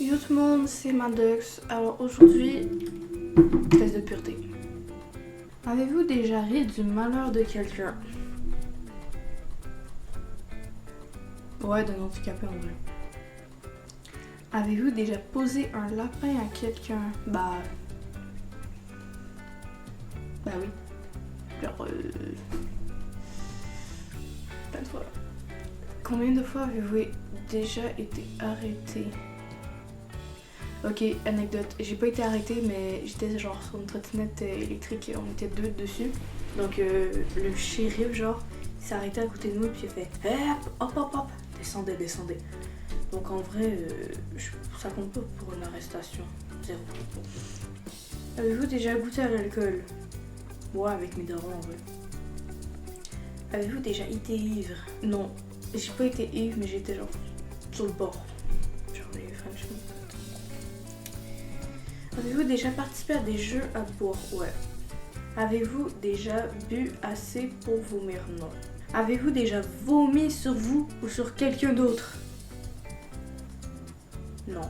Yo tout le monde, c'est Madux. Alors aujourd'hui, test de pureté. Avez-vous déjà ri du malheur de quelqu'un? Ouais, d'un handicapé en vrai. Avez-vous déjà posé un lapin à quelqu'un? Bah oui. Genre, plein de fois. Combien de fois avez-vous déjà été arrêté? Ok, anecdote, j'ai pas été arrêtée, mais j'étais genre sur une trottinette électrique, on était deux dessus. Donc le shérif, genre, il s'est arrêté à côté de nous, puis il a fait hop, descendez. Donc en vrai, ça compte pas pour une arrestation, zéro. Avez-vous déjà goûté à l'alcool? Ouais, avec mes darons en vrai. Avez-vous déjà été ivre? Non, j'ai pas été ivre, mais j'étais genre sur le bord. Genre les French. Avez-vous déjà participé à des jeux à boire? Ouais. Avez-vous déjà bu assez pour vomir? Non. Avez-vous déjà vomi sur vous ou sur quelqu'un d'autre? Non.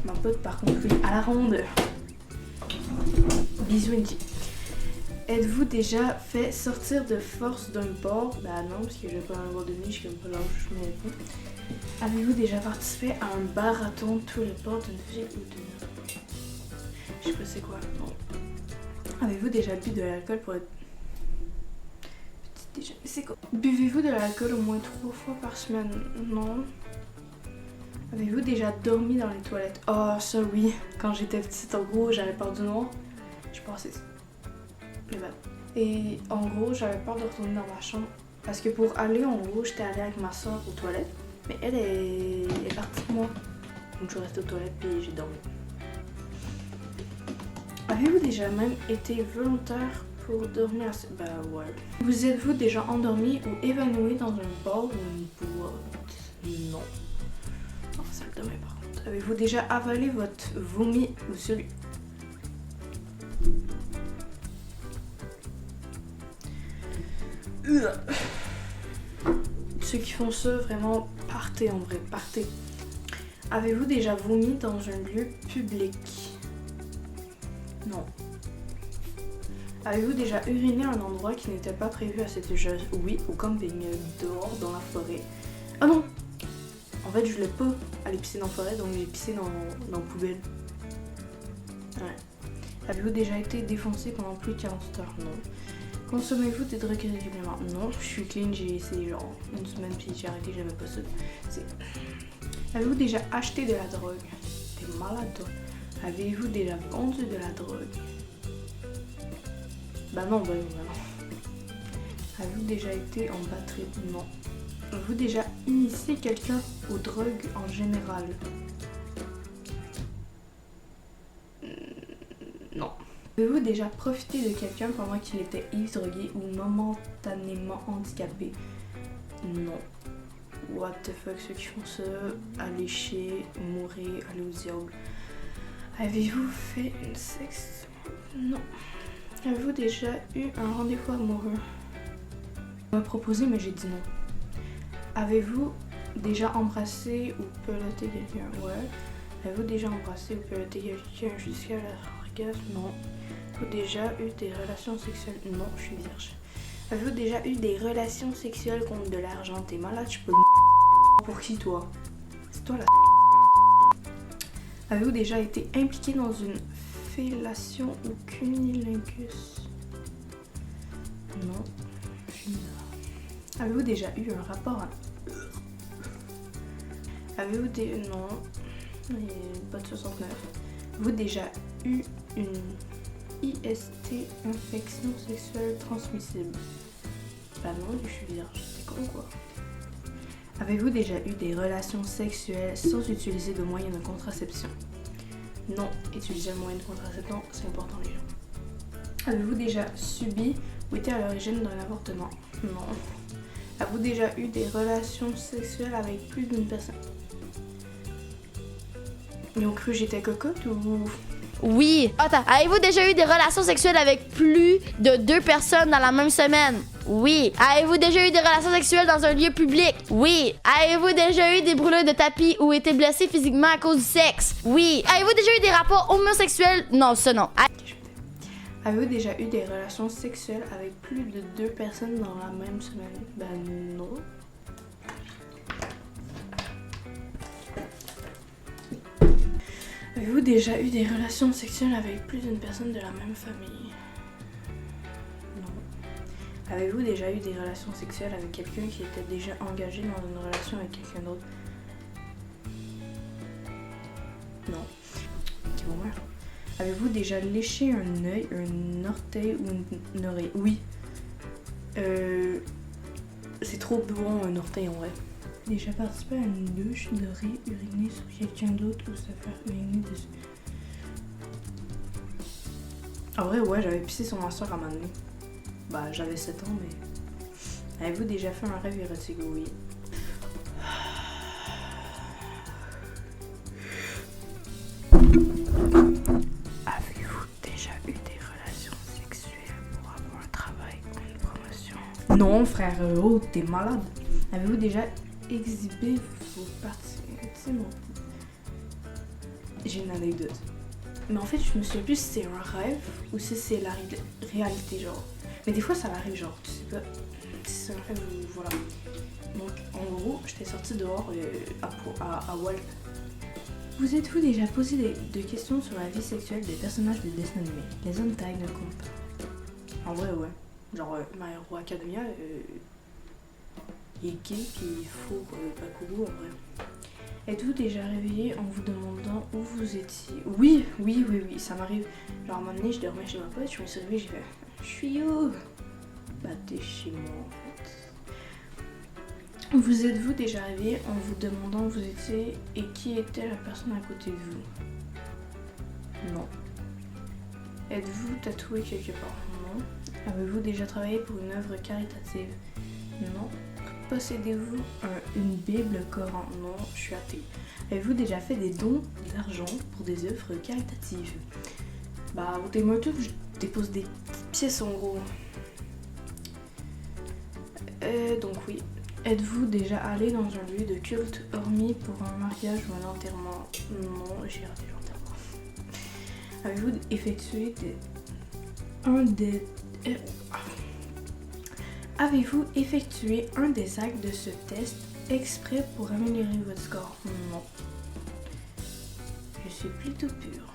Ma pote par contre, oui, à la ronde. Bisous Inky. Êtes-vous déjà fait sortir de force d'un port? Bah non, parce que je vais pas avoir de nuit, je suis comme pas là où je mets pas. Avez-vous déjà participé à un marathon tous les ports d'une ville ou d'une autre? Je sais pas c'est quoi, non. Avez-vous déjà bu de l'alcool pour être... Déjà, c'est quoi? Buvez-vous de l'alcool au moins 3 fois par semaine? Non. Avez-vous déjà dormi dans les toilettes? Oh ça oui, quand j'étais petite en gros j'avais peur du noir. Je passais le bas. Et en gros j'avais peur de retourner dans ma chambre. Parce que pour aller en gros j'étais allée avec ma soeur aux toilettes. Mais elle est partie de moi. Donc je suis restée aux toilettes puis j'ai dormi. Avez-vous déjà même été volontaire pour dormir? Bah ouais. Vous êtes-vous déjà endormi ou évanoui dans un bar ou une boîte? Non. Non, ça le demain par contre. Avez-vous déjà avalé votre vomi ou celui? Ceux qui font ça, vraiment, partez en vrai, partez. Avez-vous déjà vomi dans un lieu public? Non. Avez-vous déjà uriné à un endroit qui n'était pas prévu à cette usage? Oui, au camping, dehors, dans la forêt. Ah non! En fait, je voulais pas aller pisser dans la forêt, donc j'ai pissé dans la poubelle. Ouais. Avez-vous déjà été défoncé pendant plus de 48 heures? Non. Consommez-vous des drogues régulièrement? Non, je suis clean, j'ai essayé genre une semaine, puis j'ai arrêté, j'aimais pas ça. Avez-vous déjà acheté de la drogue? T'es malade, toi. Avez-vous déjà vendu de la drogue? Bah non. Avez-vous déjà été en batterie? Non. Avez-vous déjà initié quelqu'un aux drogues en général? Non. Avez-vous déjà profité de quelqu'un pendant qu'il était ivre, drogué ou momentanément handicapé? Non. What the fuck, ceux qui font ça, aller chier, mourir, aller au diable. Avez-vous fait une sexe? Non. Avez-vous déjà eu un rendez-vous amoureux? On m'a proposé, mais j'ai dit non. Avez-vous déjà embrassé ou peloté quelqu'un? Ouais. Avez-vous déjà embrassé ou peloté quelqu'un jusqu'à l'orgasme? Non. Avez-vous déjà eu des relations sexuelles? Non, je suis vierge. Avez-vous déjà eu des relations sexuelles contre de l'argent? T'es malade, je peux pour qui toi? C'est toi la... Avez-vous déjà été impliqué dans une fellation ou cunnilingus? Non. Avez-vous déjà eu un rapport à... Avez-vous des... Non. Pas de 69. Avez-vous déjà eu une IST, infection sexuelle transmissible? Bah non, je suis vierge. T'es con quoi? Avez-vous déjà eu des relations sexuelles sans utiliser de moyens de contraception? Non, utiliser un moyen de contraception, c'est important les gens. Avez-vous déjà subi ou été à l'origine d'un avortement? Non. Avez-vous déjà eu des relations sexuelles avec plus d'une personne? Ils ont cru que j'étais cocotte ou... Oui. Attends, avez-vous déjà eu des relations sexuelles avec plus de 2 personnes dans la même semaine? Oui. Avez-vous déjà eu des relations sexuelles dans un lieu public? Oui. Avez-vous déjà eu des brûlures de tapis ou été blessé physiquement à cause du sexe? Oui. Avez-vous déjà eu des rapports homosexuels? Non, ça non. Avez-vous déjà eu des relations sexuelles avec plus de 2 personnes dans la même semaine? Ben non. Avez-vous déjà eu des relations sexuelles avec plus d'une personne de la même famille? Non. Avez-vous déjà eu des relations sexuelles avec quelqu'un qui était déjà engagé dans une relation avec quelqu'un d'autre? Non. Ok, bon, ouais. Avez-vous déjà léché un œil, un orteil ou une oreille? Oui. C'est trop bon un orteil en vrai. Déjà participé à une douche, doré, uriner sur quelqu'un d'autre ou se faire uriner dessus? En vrai, ouais, j'avais pissé sur ma soeur à un moment donné. Bah, j'avais 7 ans, mais... Avez-vous déjà fait un rêve érotique? Oui. Avez-vous déjà eu des relations sexuelles pour avoir un travail ou une promotion? Non, frère, oh, t'es malade. Avez-vous déjà exhibé vos parties intimes? J'ai une anecdote. Mais en fait, je me souviens plus si c'est un rêve ou si c'est la réalité, genre. Mais des fois, ça m'arrive, genre, tu sais pas si c'est un rêve ou voilà. Donc, en gros, j'étais sortie dehors à Walp. Vous êtes-vous déjà posé des questions sur la vie sexuelle des personnages de dessin animé? Les hentai ne comptent pas. En vrai, ouais. Genre, My Hero Academia, il est gay pis il faut pas Kourou, en vrai. Êtes-vous déjà réveillé en vous demandant où vous étiez? Oui, ça m'arrive. Genre, à un moment donné, je dormais chez ma pote, je me suis réveillée, j'ai fait « Je suis où ?» Bah, t'es chez moi, en fait. Vous êtes-vous déjà réveillé en vous demandant où vous étiez et qui était la personne à côté de vous? Non. Êtes-vous tatoué quelque part? Non. Avez-vous déjà travaillé pour une œuvre caritative? Non. Possédez-vous une Bible, Coran? Non, je suis athée. Avez-vous déjà fait des dons d'argent pour des œuvres caritatives? Bah, votez-moi tout, je dépose des petites pièces en gros. Donc oui. Êtes-vous déjà allé dans un lieu de culte hormis pour un mariage ou un enterrement? Non, j'ai raté l'enterrement. Avez-vous effectué Avez-vous effectué un des actes de ce test exprès pour améliorer votre score? Non. Je suis plutôt pure.